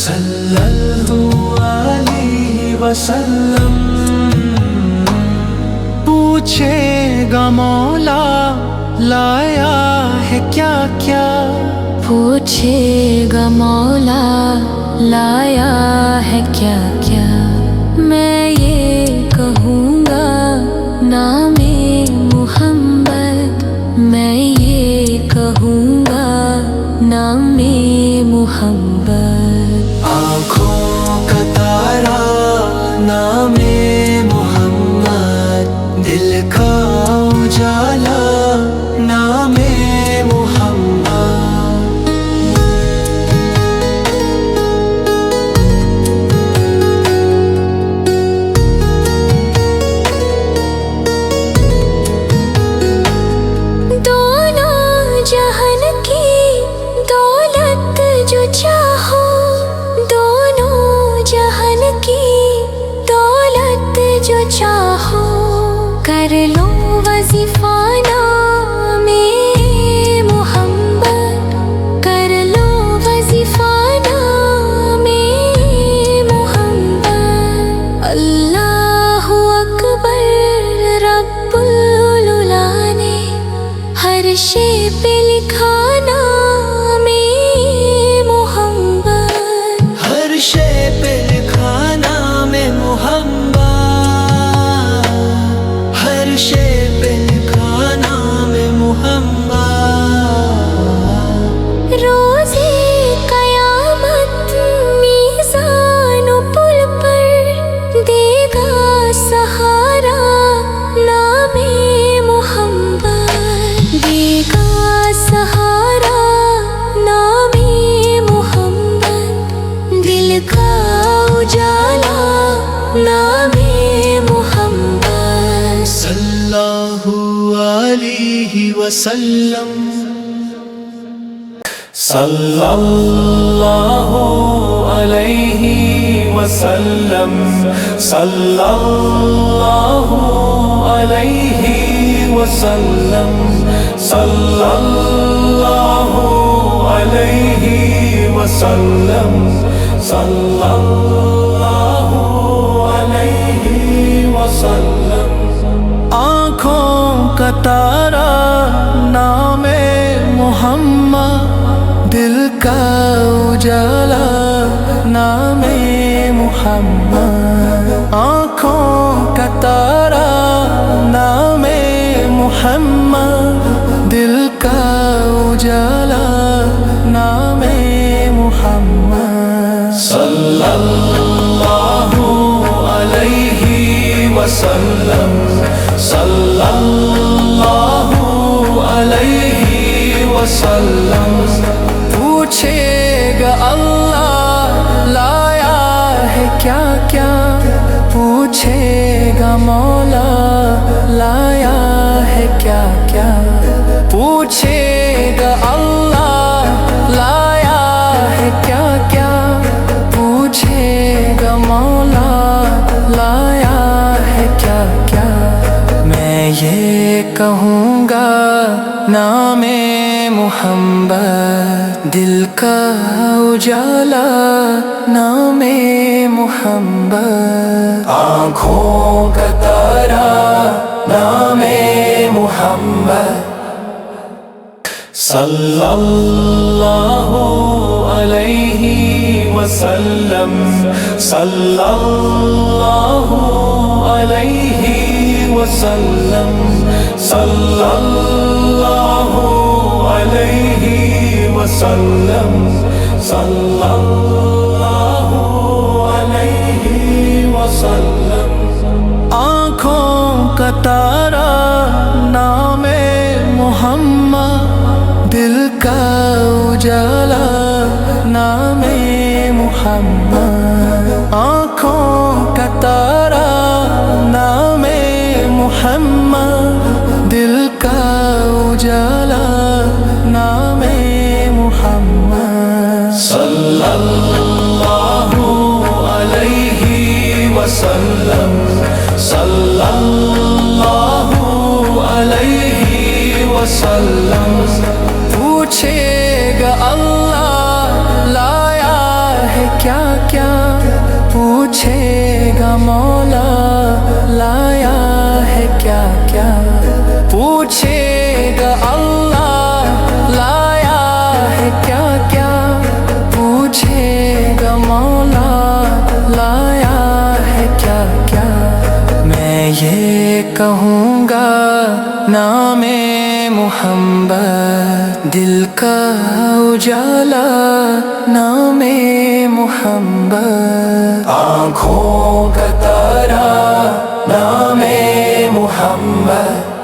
صلی اللہ علیہ وسلم، پوچھے گا مولا لایا ہے کیا کیا، پوچھے گا مولا لایا ہے کیا کیا، میں یہ کہوں گا نام محمد، میں یہ کہوں گا نام محمد، آنکھوں کا تارا نام محمد، دل کا اجالا نام محمد، دونوں جہان کی دولت جو چاہو، دونوں جہان کی دولت جو چاہو، کر لو وظیفہ نام محمد، کر لو وظیفہ نام محمد، اللہ اکبر رب العلا نے ہر شے پہ لکھا نام محمد، ہر شے پہ لکھا نام محمد، ہر شے پہ لکھا نام محمد، روزے قیامت میزان و پل پر دے گا سہارا نام محمد، دے گا سہارا نام محمد، دل کا اجالا نام محمد، صلی اللہ علیہ وسلم، صلی اللہ علیہ وسلم، صلی اللہ علیہ وسلم، صلی اللہ علیہ وسلم، صلی اللہ علیہ وسلم، آنکھوں کا تارا نام محمد، دل کا اجالا نام محمد، آنکھوں کا تارا نام محمد، دل کا اجالا نام محمد، صلی اللہ علیہ وسلم، صلی اللہ علیہ وسلم، پوچھے گا اللہ لایا ہے کیا کیا، پوچھے گا مولا لایا ہے کیا کیا، پوچھے گا اللہ لایا ہے کیا کیا، پوچھے گا مولا لایا ہے کیا کیا، میں یہ کہوں گا نام محمد، دل کا اجالا نام محمد، آنکھوں کا تارا نام محمد، صلی اللہ علیہ وسلم، صلی اللہ علیہ وسلم، صلی اللہ علیہ وسلم، صلی اللہ علیہ وسلم، آنکھوں کا تارا نام محمد، دل کا اجالا نام محمد، آنکھوں کا تارا نام محمد، دل کا اجالا نام محمد، صلی اللہ علیہ وسلم، صلی اللہ علیہ وسلم، پوچھے گا اللہ لایا ہے کیا کا مولا لایا ہے کیا کیا. میں یہ کہوں گا نام محمد، دل کا اجالا نام محمد، آنکھوں کا تارا نام محمد.